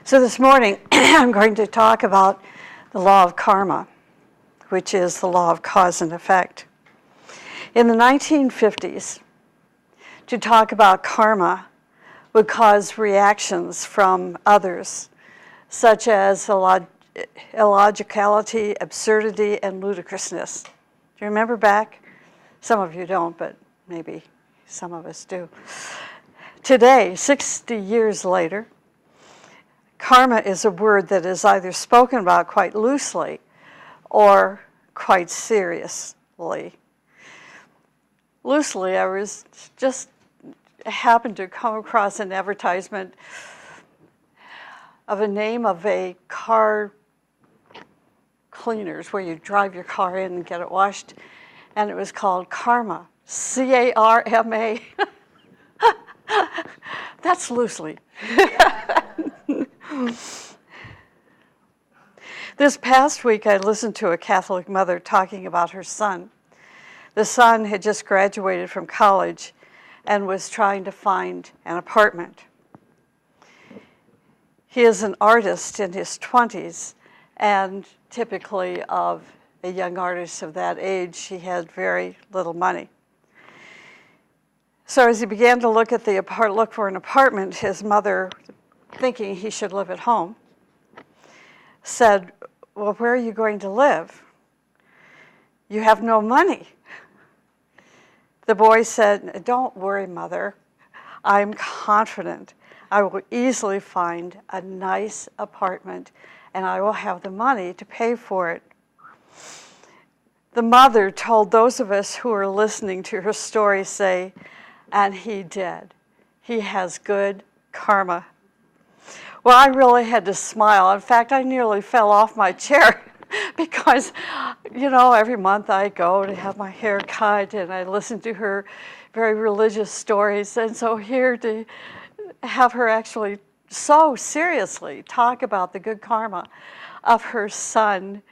So this morning, I'm going to talk about the law of karma, which is the law of cause and effect. In the 1950s, to talk about karma would cause reactions from others, such as illogicality, absurdity, and ludicrousness. Do you remember back? Some of you don't, but maybe some of us do. Today, 60 years later, karma is a word that is either spoken about quite loosely or quite seriously. Loosely, I was just happened to come across an advertisement of a name of a car cleaners where you drive your car in and get it washed, and it was called Karma, C-A-R-M-A. That's loosely. This past week, I listened to a Catholic mother talking about her son. The son had just graduated from college and was trying to find an apartment. He is an artist in his 20s, and typically of a young artist of that age, he had very little money. So as he began to look for an apartment, his mother, thinking he should live at home, said, "Well, where are you going to live? You have no money." The boy said, "Don't worry, Mother. I'm confident I will easily find a nice apartment and I will have the money to pay for it." The mother told those of us who were listening to her story, say, "And he did. He has good karma." Well, I really had to smile. In fact, I nearly fell off my chair because, every month I go to have my hair cut and I listen to her very religious stories. And so here to have her actually so seriously talk about the good karma of her son,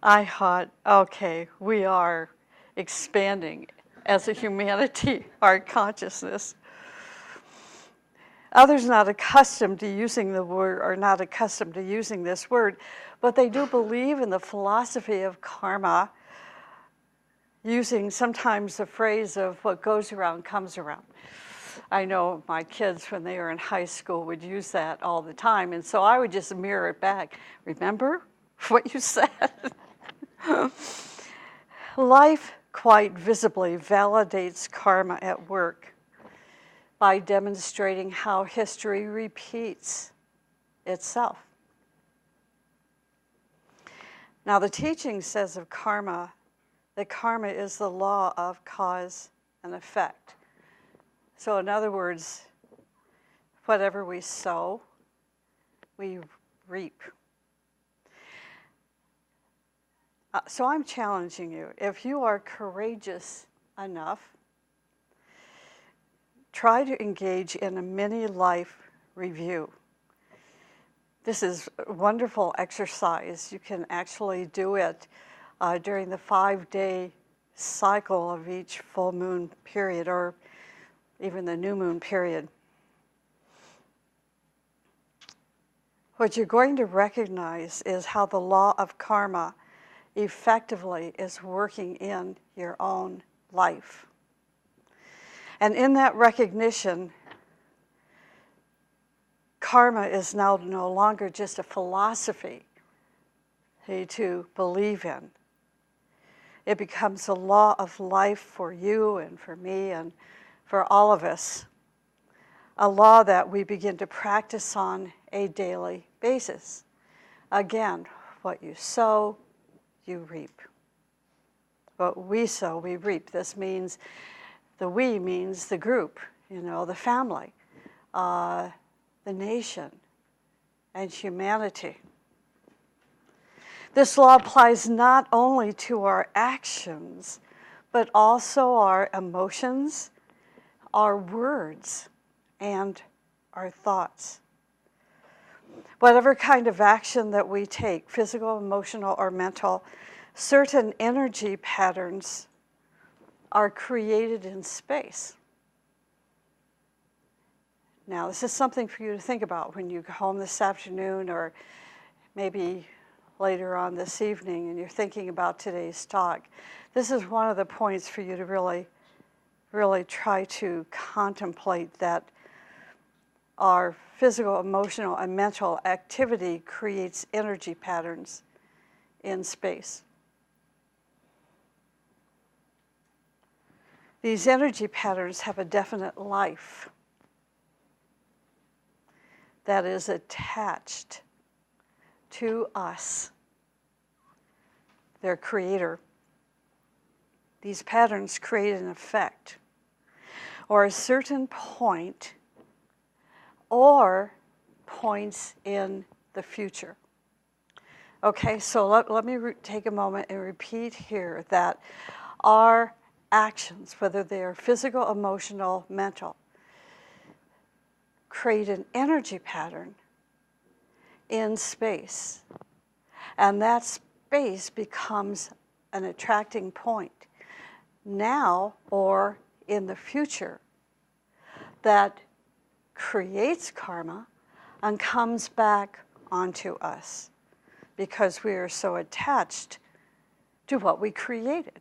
I thought, okay, we are expanding as a humanity, our consciousness. Others not accustomed to using the word are not accustomed to using this word, but they do believe in the philosophy of karma, using sometimes the phrase of what goes around comes around. I know my kids, when they were in high school, would use that all the time, and so I would just mirror it back. Remember what you said? Life quite visibly validates karma at work by demonstrating how history repeats itself. Now, the teaching says of karma that karma is the law of cause and effect. So in other words, whatever we sow, we reap. So I'm challenging you. If you are courageous enough, try to engage in a mini life review. This is a wonderful exercise. You can actually do it during the 5-day cycle of each full moon period, or even the new moon period. What you're going to recognize is how the law of karma effectively is working in your own life. And in that recognition, karma is now no longer just a philosophy to believe in. It becomes a law of life for you and for me and for all of us. A law that we begin to practice on a daily basis. Again, what you sow, you reap. What we sow, we reap. This means, the we means the group, the family, the nation, and humanity. This law applies not only to our actions, but also our emotions, our words, and our thoughts. Whatever kind of action that we take, physical, emotional, or mental, certain energy patterns are created in space. Now, this is something for you to think about when you go home this afternoon or maybe later on this evening and you're thinking about today's talk. This is one of the points for you to really, really try to contemplate, that our physical, emotional, and mental activity creates energy patterns in space. These energy patterns have a definite life that is attached to us, their creator. These patterns create an effect, or a certain point, or points in the future. Okay, so let me take a moment and repeat here that our actions, whether they are physical, emotional, mental, create an energy pattern in space. And that space becomes an attracting point now or in the future that creates karma and comes back onto us because we are so attached to what we created.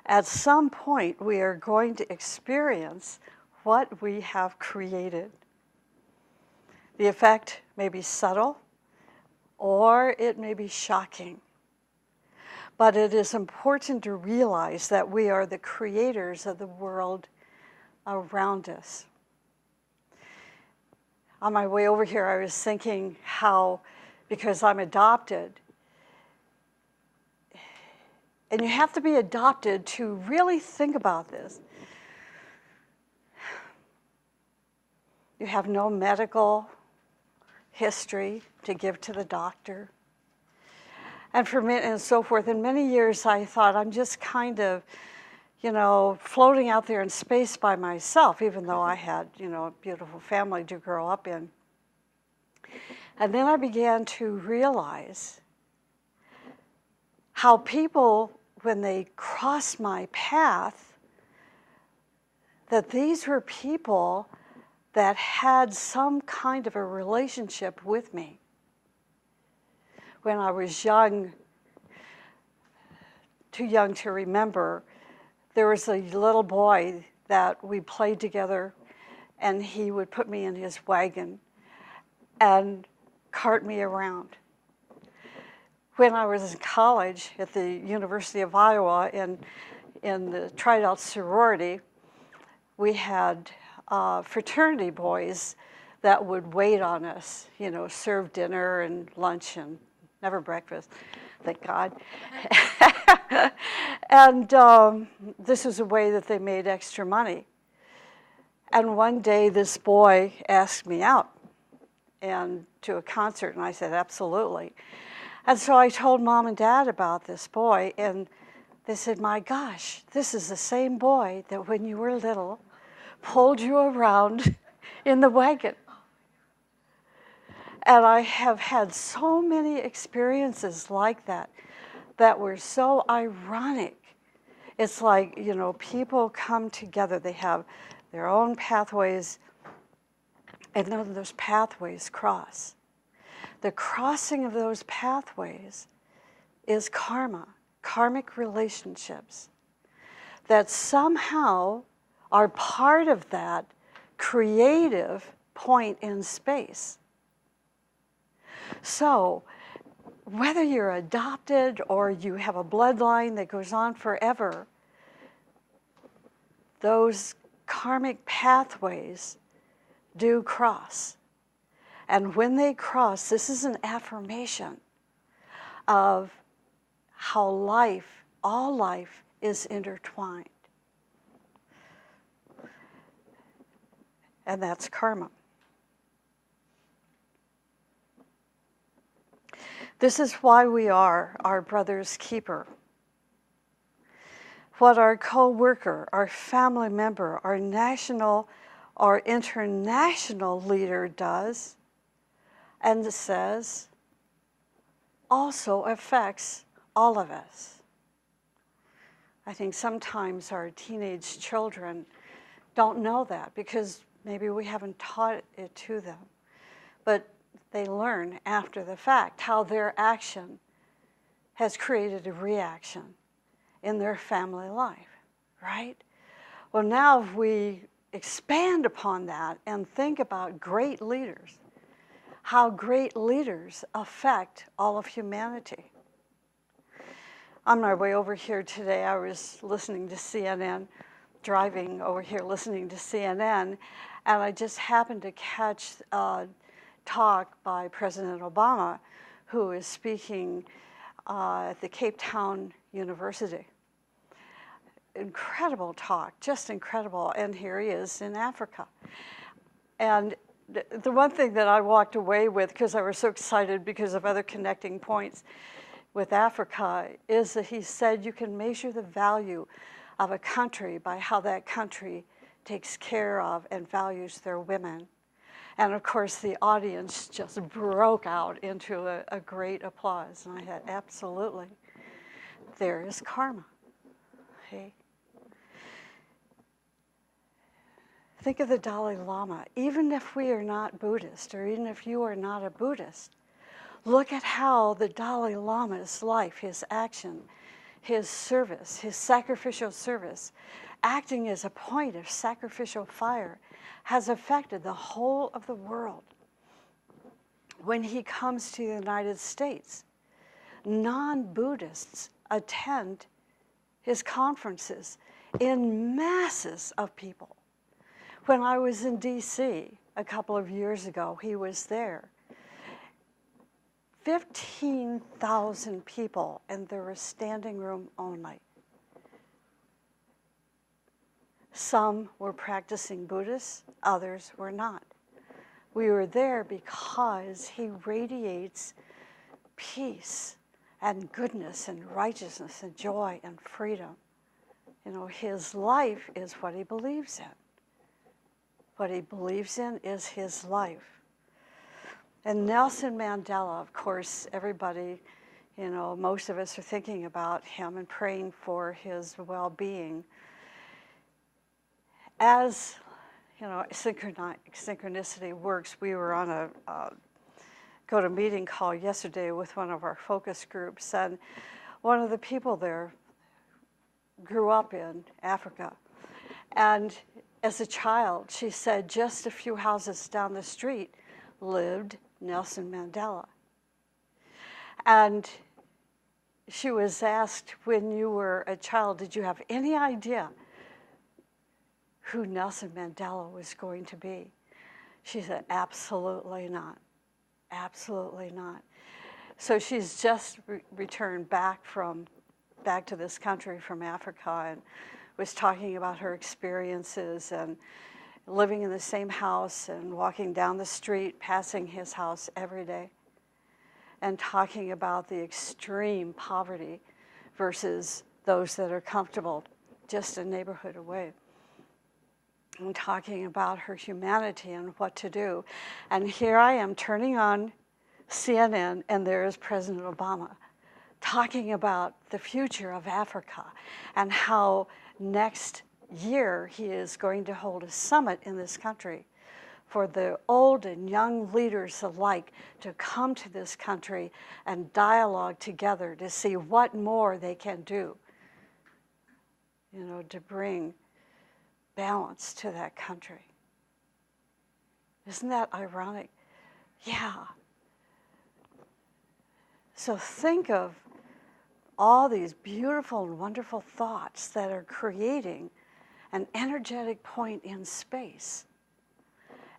At some point, we are going to experience what we have created. The effect may be subtle, or it may be shocking. But it is important to realize that we are the creators of the world around us. On my way over here, I was thinking how, because I'm adopted, and you have to be adopted to really think about this. You have no medical history to give to the doctor. And for me, and so forth. In many years, I thought I'm just kind of, floating out there in space by myself, even though I had, a beautiful family to grow up in. And then I began to realize how people, when they crossed my path, that these were people that had some kind of a relationship with me. When I was young, too young to remember, there was a little boy that we played together, and he would put me in his wagon and cart me around. When I was in college at the University of Iowa in the Tried-Out sorority, we had fraternity boys that would wait on us, serve dinner and lunch and never breakfast, thank God. And this was a way that they made extra money. And one day this boy asked me out and to a concert, and I said, absolutely. And so I told Mom and Dad about this boy, and they said, my gosh, this is the same boy that when you were little pulled you around in the wagon. And I have had so many experiences like that that were so ironic. It's like, people come together, they have their own pathways, and then those pathways cross. The crossing of those pathways is karma, karmic relationships that somehow are part of that creative point in space. So, whether you're adopted or you have a bloodline that goes on forever, those karmic pathways do cross. And when they cross, this is an affirmation of how life, all life, is intertwined. And that's karma. This is why we are our brother's keeper. What our co-worker, our family member, our national or international leader does and says also affects all of us. I think sometimes our teenage children don't know that because maybe we haven't taught it to them. But they learn after the fact how their action has created a reaction in their family life, right? Well, now if we expand upon that and think about great leaders, how great leaders affect all of humanity. On my way over here today, I was listening to CNN, driving over here listening to CNN, and I just happened to catch a talk by President Obama, who is speaking at the Cape Town University. Incredible talk, just incredible, and here he is in Africa. And the one thing that I walked away with, because I was so excited because of other connecting points with Africa, is that he said you can measure the value of a country by how that country takes care of and values their women. And of course, the audience just broke out into a great applause. And I had, absolutely, there is karma. Okay? Think of the Dalai Lama. Even if we are not Buddhist, or even if you are not a Buddhist, look at how the Dalai Lama's life, his action, his service, his sacrificial service, acting as a point of sacrificial fire, has affected the whole of the world. When he comes to the United States, non-Buddhists attend his conferences in masses of people. When I was in D.C. a couple of years ago, he was there. 15,000 people, and there was standing room only. Some were practicing Buddhists, others were not. We were there because he radiates peace and goodness and righteousness and joy and freedom. You know, his life is what he believes in. What he believes in is his life. And Nelson Mandela, of course, everybody, you know, most of us are thinking about him and praying for his well-being. As, you know, synchronicity works, we were on a go-to-meeting call yesterday with one of our focus groups, and one of the people there grew up in Africa. And as a child, she said just a few houses down the street lived Nelson Mandela. And she was asked, when you were a child, did you have any idea who Nelson Mandela was going to be? She said, absolutely not. Absolutely not. So she's just returned back to this country from Africa, and was talking about her experiences and living in the same house and walking down the street, passing his house every day, and talking about the extreme poverty versus those that are comfortable just a neighborhood away. And talking about her humanity and what to do. And here I am turning on CNN, and there is President Obama talking about the future of Africa and how next year he is going to hold a summit in this country for the old and young leaders alike to come to this country and dialogue together to see what more they can do, you know, to bring balance to that country. Isn't that ironic? Yeah. So think of all these beautiful and wonderful thoughts that are creating an energetic point in space,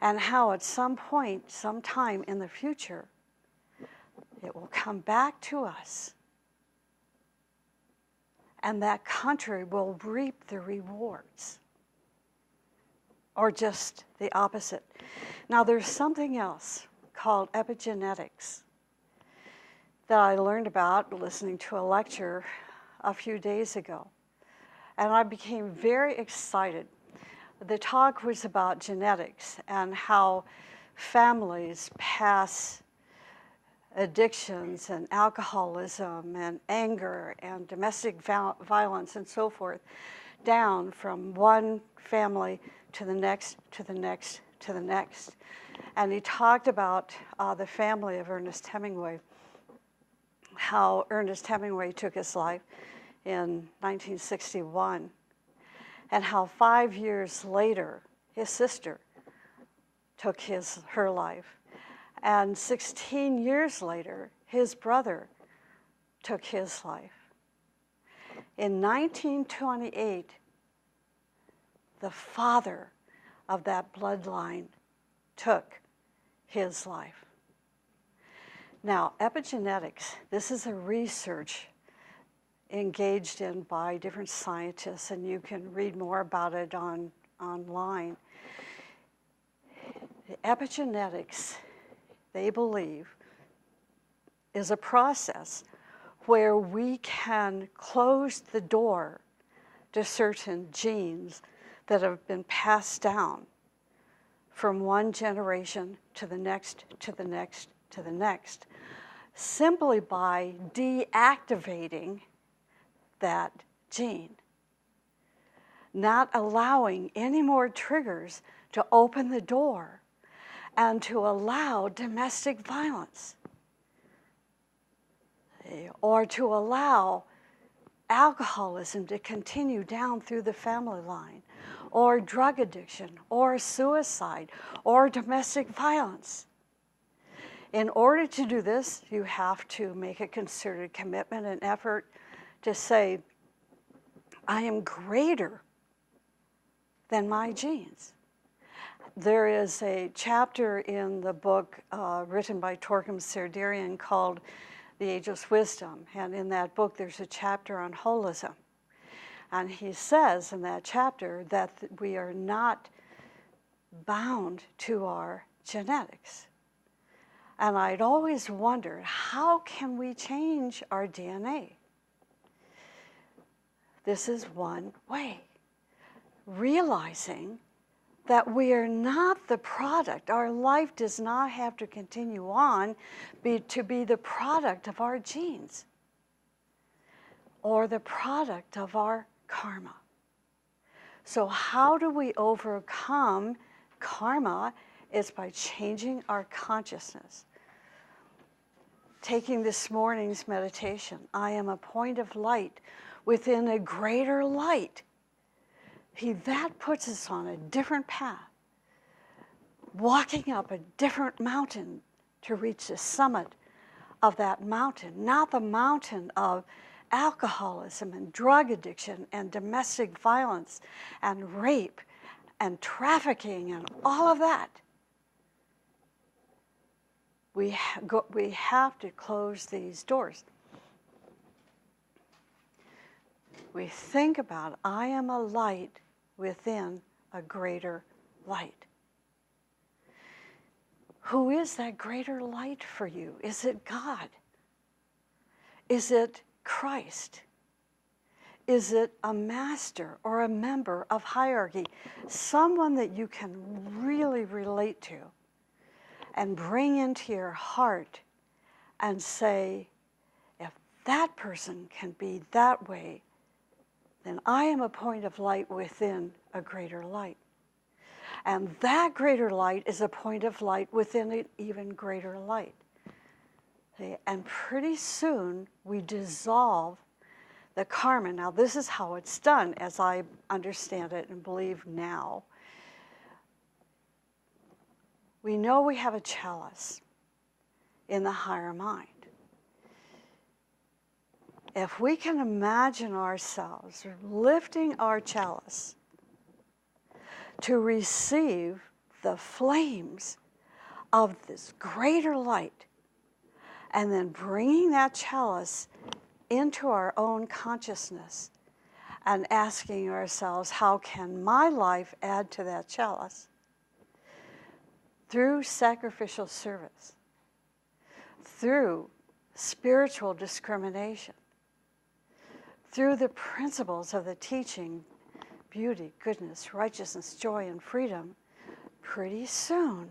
and how at some point, sometime in the future, it will come back to us, and that country will reap the rewards, or just the opposite. Now, there's something else called epigenetics that I learned about listening to a lecture a few days ago. And I became very excited. The talk was about genetics and how families pass addictions and alcoholism and anger and domestic violence and so forth, down from one family to the next, to the next, to the next. And he talked about the family of Ernest Hemingway, how Ernest Hemingway took his life in 1961, and how 5 years later, his sister took her life. And 16 years later, his brother took his life. In 1928, the father of that bloodline took his life. Now, epigenetics, this is a research engaged in by different scientists, and you can read more about it online. The epigenetics, they believe, is a process where we can close the door to certain genes that have been passed down from one generation to the next, to the next, to the next, simply by deactivating that gene, not allowing any more triggers to open the door and to allow domestic violence, or to allow alcoholism to continue down through the family line, or drug addiction, or suicide, or domestic violence. In order to do this, you have to make a concerted commitment and effort to say, I am greater than my genes. There is a chapter in the book written by Torkim Serdarian called The Ageless Wisdom, and in that book there's a chapter on holism. And he says in that chapter that we are not bound to our genetics. And I'd always wondered, how can we change our DNA? This is one way. Realizing that we are not the product. Our life does not have to continue on to be the product of our genes or the product of our karma. So how do we overcome karma? Is by changing our consciousness. Taking this morning's meditation, I am a point of light within a greater light. That puts us on a different path, walking up a different mountain to reach the summit of that mountain, not the mountain of alcoholism and drug addiction and domestic violence and rape and trafficking and all of that. We have to close these doors. We think about, I am a light within a greater light. Who is that greater light for you? Is it God? Is it Christ? Is it a master or a member of hierarchy? Someone that you can really relate to and bring into your heart and say, if that person can be that way, then I am a point of light within a greater light. And that greater light is a point of light within an even greater light. Okay? And pretty soon we dissolve the karma. Now this is how it's done as I understand it and believe now. We know we have a chalice in the higher mind. If we can imagine ourselves lifting our chalice to receive the flames of this greater light, and then bringing that chalice into our own consciousness and asking ourselves, how can my life add to that chalice? Through sacrificial service, through spiritual discrimination, through the principles of the teaching, beauty, goodness, righteousness, joy, and freedom, pretty soon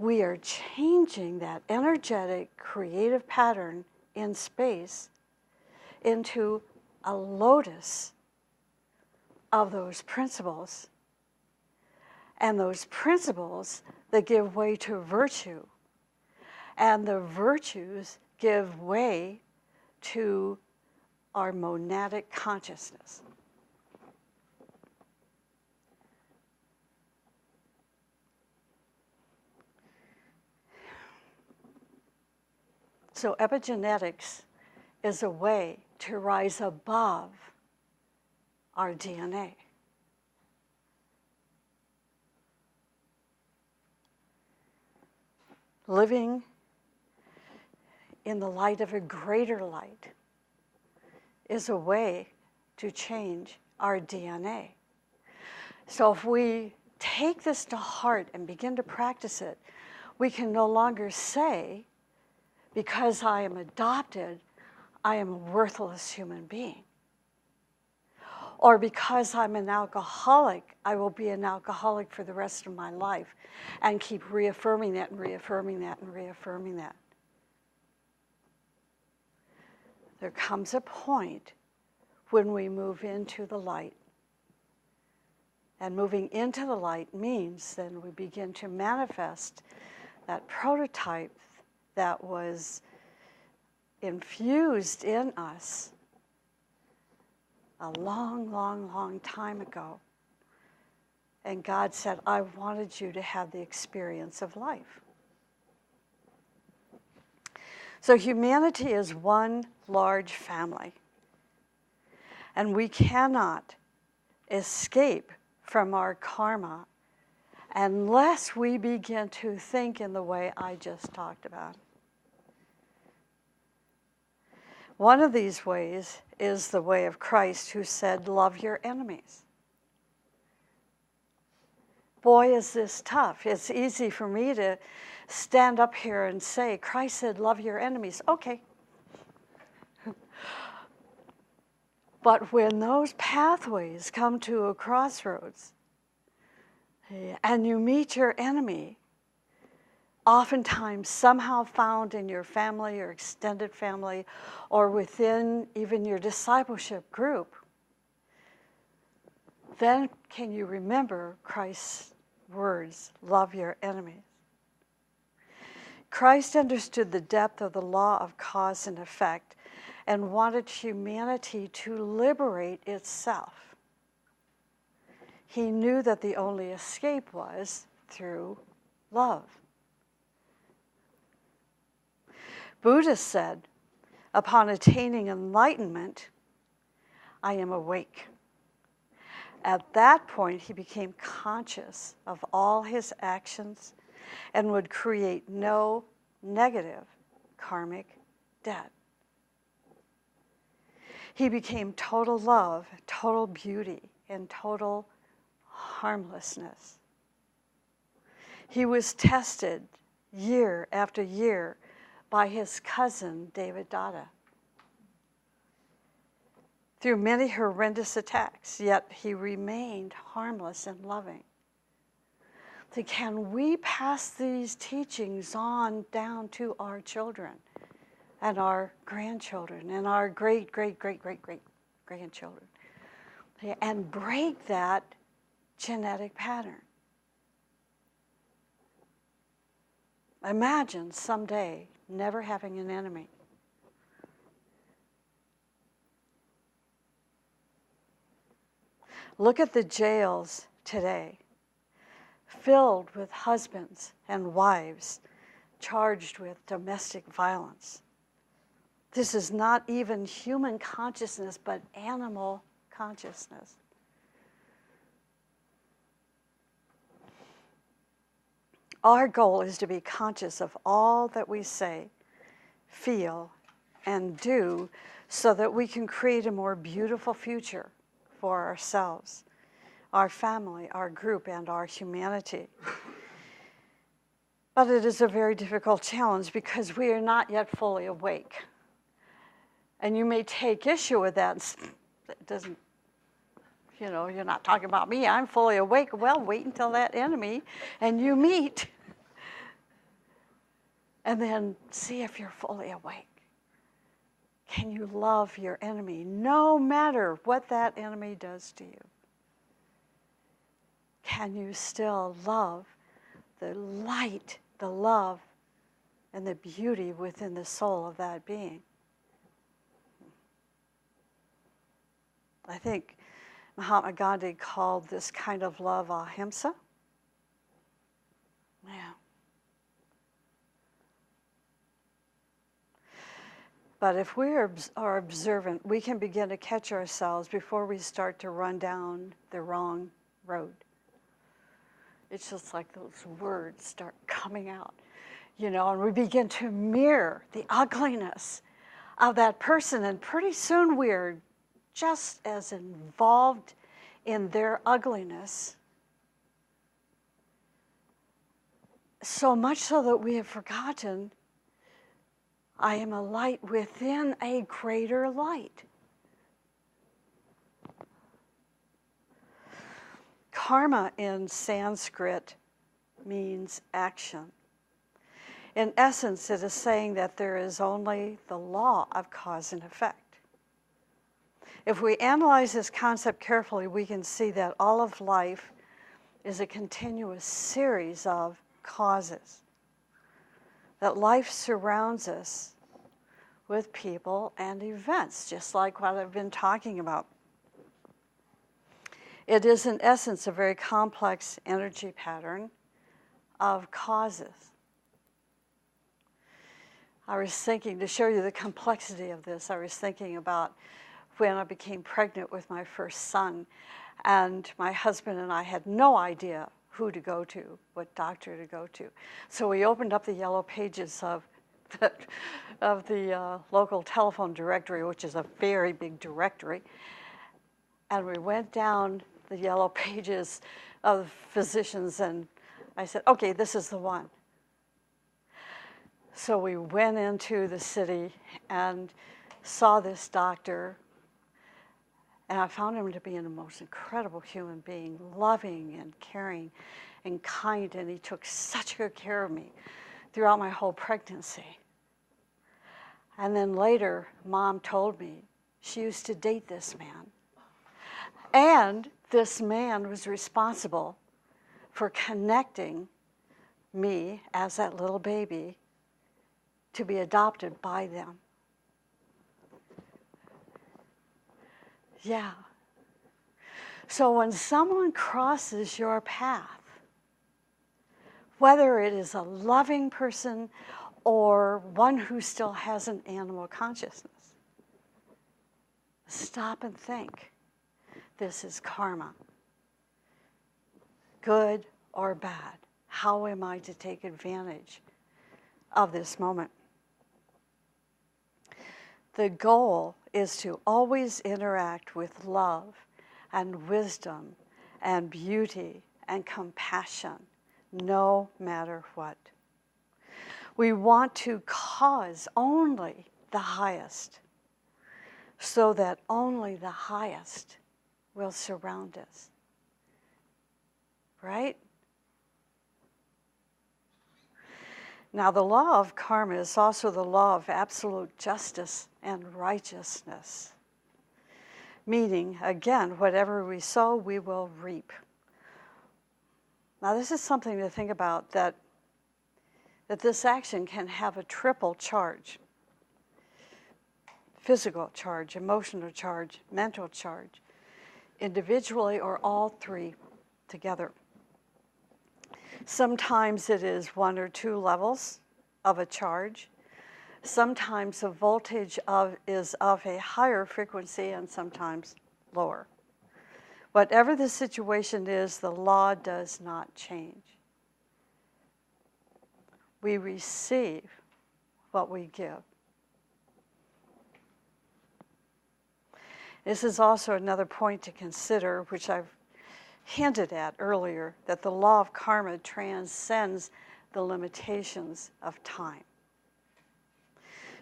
we are changing that energetic, creative pattern in space into a lotus of those principles. And those principles that give way to virtue. And the virtues give way to our monadic consciousness. So epigenetics is a way to rise above our DNA. Living in the light of a greater light is a way to change our DNA. So if we take this to heart and begin to practice it, we can no longer say, because I am adopted, I am a worthless human being. Or because I'm an alcoholic, I will be an alcoholic for the rest of my life, and keep reaffirming that and reaffirming that and reaffirming that. There comes a point when we move into the light. And moving into the light means then we begin to manifest that prototype that was infused in us a long, long, long time ago. And God said, I wanted you to have the experience of life. So humanity is one large family. And we cannot escape from our karma unless we begin to think in the way I just talked about. One of these ways is the way of Christ, who said, love your enemies. Boy, is this tough. It's easy for me to stand up here and say, Christ said, love your enemies. Okay. But when those pathways come to a crossroads and you meet your enemy, oftentimes somehow found in your family or extended family or within even your discipleship group, then can you remember Christ's words, love your enemies. Christ understood the depth of the law of cause and effect and wanted humanity to liberate itself. He knew that the only escape was through love. Buddha said, upon attaining enlightenment, I am awake. At that point, he became conscious of all his actions and would create no negative karmic debt. He became total love, total beauty, and total harmlessness. He was tested year after year by his cousin, David Dada, through many horrendous attacks, yet he remained harmless and loving. So can we pass these teachings on down to our children and our grandchildren and our great-great-great-great-great-grandchildren and break that genetic pattern? Imagine someday never having an enemy. Look at the jails today, filled with husbands and wives charged with domestic violence. This is not even human consciousness, but animal consciousness. Our goal is to be conscious of all that we say, feel, and do so that we can create a more beautiful future for ourselves, our family, our group, and our humanity. But it is a very difficult challenge because we are not yet fully awake. And you may take issue with that. It doesn't, you're not talking about me. I'm fully awake. Well, wait until that enemy and you meet. And then see if you're fully awake. Can you love your enemy no matter what that enemy does to you? Can you still love the light, the love, and the beauty within the soul of that being? I think Mahatma Gandhi called this kind of love ahimsa. Yeah. But if we are observant, we can begin to catch ourselves before we start to run down the wrong road. It's just like those words start coming out, and we begin to mirror the ugliness of that person, and pretty soon we're just as involved in their ugliness, so much so that we have forgotten I am a light within a greater light. Karma in Sanskrit means action. In essence, it is saying that there is only the law of cause and effect. If we analyze this concept carefully, we can see that all of life is a continuous series of causes. That life surrounds us with people and events, just like what I've been talking about. It is, in essence, a very complex energy pattern of causes. I was thinking, to show you the complexity of this, I was thinking about when I became pregnant with my first son, and my husband and I had no idea who to go to, what doctor to go to. So we opened up the yellow pages of the local telephone directory, which is a very big directory, and we went down the yellow pages of physicians, and I said, okay, this is the one. So we went into the city and saw this doctor, and I found him to be the most incredible human being, loving and caring and kind, and he took such good care of me throughout my whole pregnancy. And then later, Mom told me she used to date this man. And this man was responsible for connecting me as that little baby to be adopted by them. Yeah. So when someone crosses your path, whether it is a loving person or one who still has an animal consciousness, stop and think. This is karma. Good or bad. How am I to take advantage of this moment? The goal is to always interact with love and wisdom and beauty and compassion, no matter what. We want to cause only the highest, so that only the highest will surround us. Right? Now, the law of karma is also the law of absolute justice and righteousness. Meaning, again, whatever we sow, we will reap. Now, this is something to think about, that this action can have a triple charge. Physical charge, emotional charge, mental charge, individually or all three together. Sometimes it is 1 or 2 levels of a charge. Sometimes the voltage is of a higher frequency and sometimes lower. Whatever the situation is, the law does not change. We receive what we give. This is also another point to consider, which I've hinted at earlier, that the law of karma transcends the limitations of time.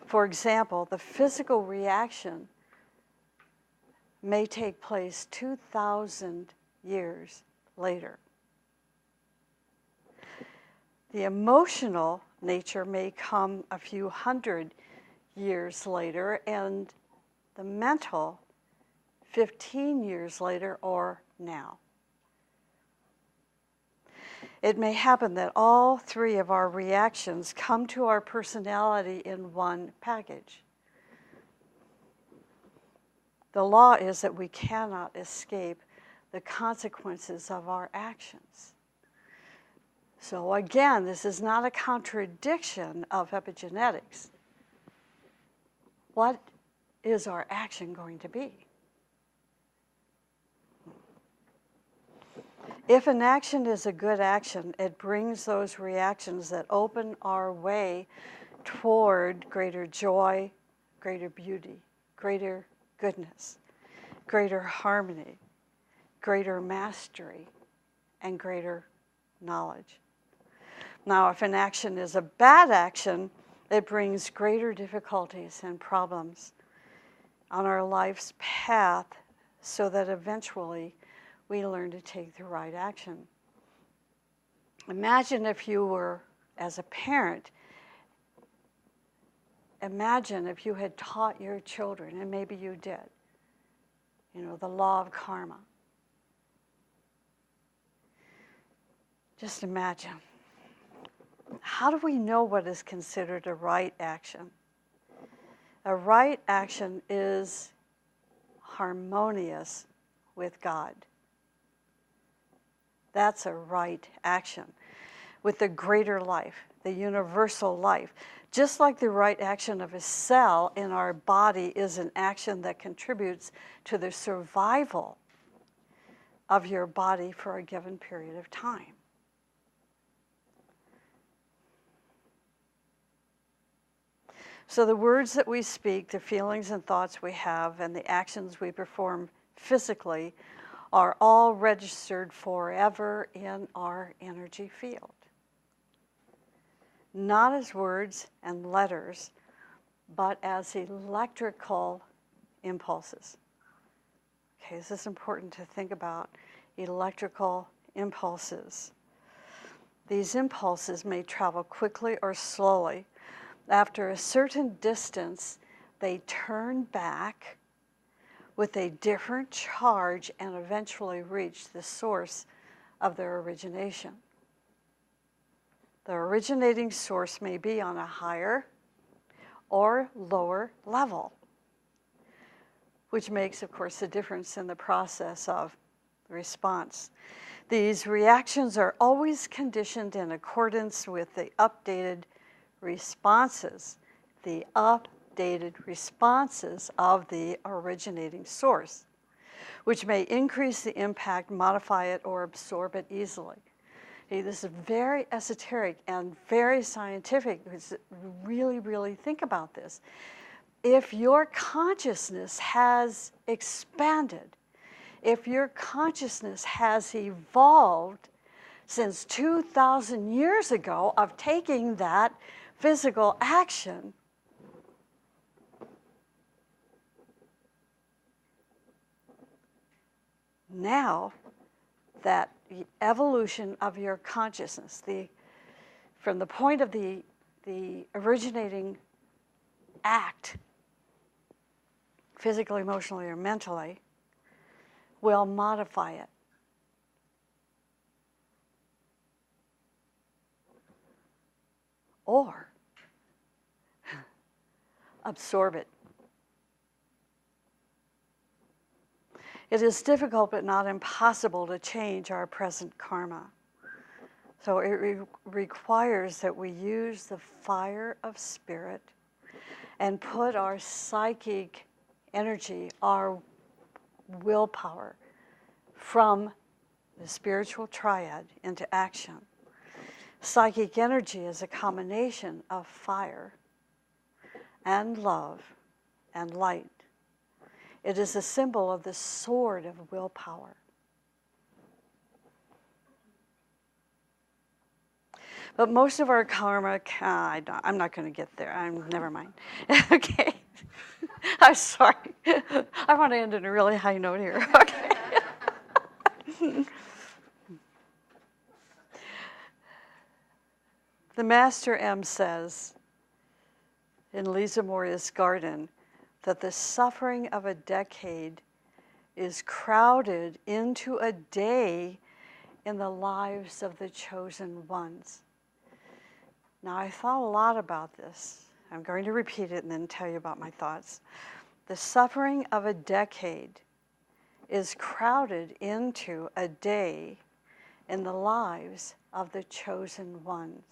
For example, the physical reaction may take place 2,000 years later. The emotional nature may come a few hundred years later, and the mental 15 years later or now. It may happen that all three of our reactions come to our personality in one package. The law is that we cannot escape the consequences of our actions. So again, this is not a contradiction of epigenetics. What is our action going to be? If an action is a good action, it brings those reactions that open our way toward greater joy, greater beauty, greater goodness, greater harmony, greater mastery, and greater knowledge. Now, if an action is a bad action, it brings greater difficulties and problems on our life's path so that eventually we learn to take the right action. Imagine if you were, as a parent, imagine if you had taught your children, and maybe you did, the law of karma. Just imagine. How do we know what is considered a right action? A right action is harmonious with God. That's a right action with the greater life, the universal life. Just like the right action of a cell in our body is an action that contributes to the survival of your body for a given period of time. So the words that we speak, the feelings and thoughts we have, and the actions we perform physically are all registered forever in our energy field. Not as words and letters, but as electrical impulses. Okay, this is important to think about, electrical impulses. These impulses may travel quickly or slowly. After a certain distance, they turn back with a different charge and eventually reach the source of their origination. The originating source may be on a higher or lower level, which makes, of course, the difference in the process of response. These reactions are always conditioned in accordance with the updated responses of the originating source, which may increase the impact, modify it, or absorb it easily. Okay, this is very esoteric and very scientific. Really, really think about this. If your consciousness has expanded, if your consciousness has evolved since 2,000 years ago of taking that physical action, now that evolution of your consciousness, from the point of the originating act, physically, emotionally, or mentally, will modify it. Or absorb it. It is difficult but not impossible to change our present karma. So it requires that we use the fire of spirit and put our psychic energy, our willpower, from the spiritual triad into action. Psychic energy is a combination of fire and love and light. It is a symbol of the sword of willpower. But most of our karma, I'm not going to get there. Never mind. Okay. I'm sorry. I want to end on a really high note here. Okay. The Master M says in Lisa Moria's garden that the suffering of a decade is crowded into a day in the lives of the chosen ones. Now, I thought a lot about this. I'm going to repeat it and then tell you about my thoughts. The suffering of a decade is crowded into a day in the lives of the chosen ones.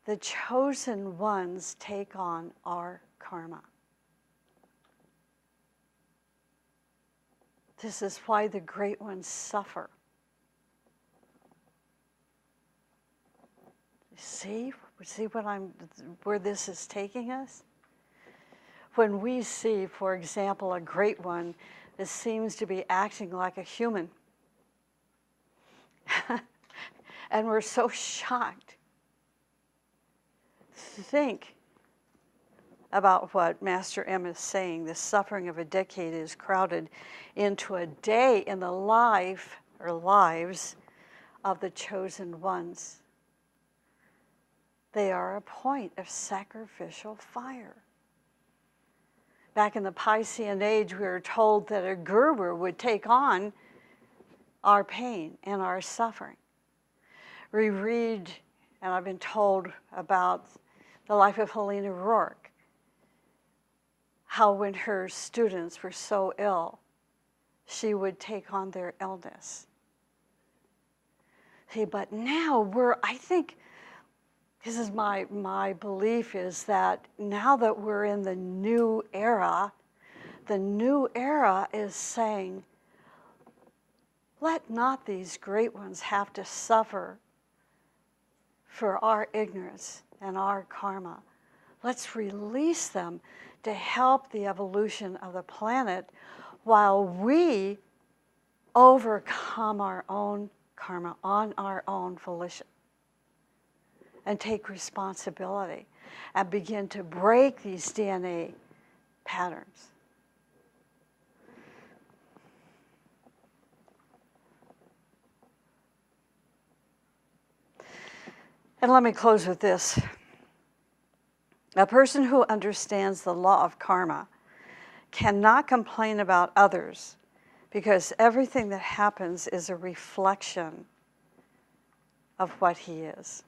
The chosen ones take on our karma. This is why the great ones suffer. See where this is taking us? When we see, for example, a great one that seems to be acting like a human, and we're so shocked. Think about what Master M is saying. The suffering of a decade is crowded into a day in the life or lives of the chosen ones. They are a point of sacrificial fire. Back in the Piscean age, we were told that a guru would take on our pain and our suffering. We read, and I've been told about the life of Helena Rourke, how when her students were so ill, she would take on their illness. See, but now I think, this is my belief, is that now that we're in the new era is saying, let not these great ones have to suffer for our ignorance and our karma. Let's release them to help the evolution of the planet while we overcome our own karma on our own volition and take responsibility and begin to break these DNA patterns. And let me close with this. A person who understands the law of karma cannot complain about others because everything that happens is a reflection of what he is.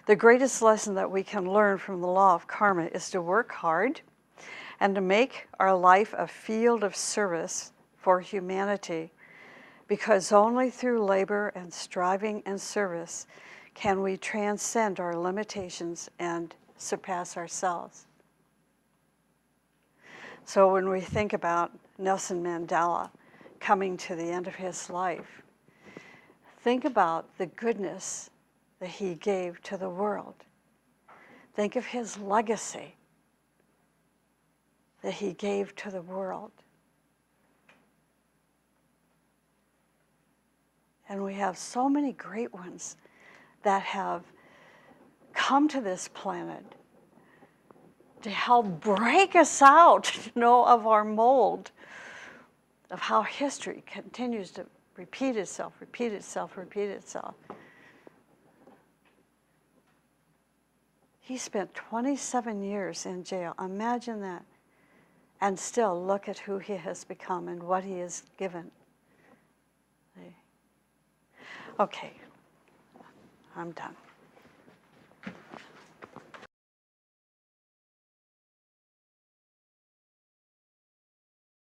The greatest lesson that we can learn from the law of karma is to work hard and to make our life a field of service for humanity, because only through labor and striving and service can we transcend our limitations and surpass ourselves. So when we think about Nelson Mandela coming to the end of his life, think about the goodness that he gave to the world. Think of his legacy that he gave to the world. And we have so many great ones that have come to this planet to help break us out, of our mold, of how history continues to repeat itself. He spent 27 years in jail. Imagine that. And still look at who he has become and what he has given. Okay, I'm done.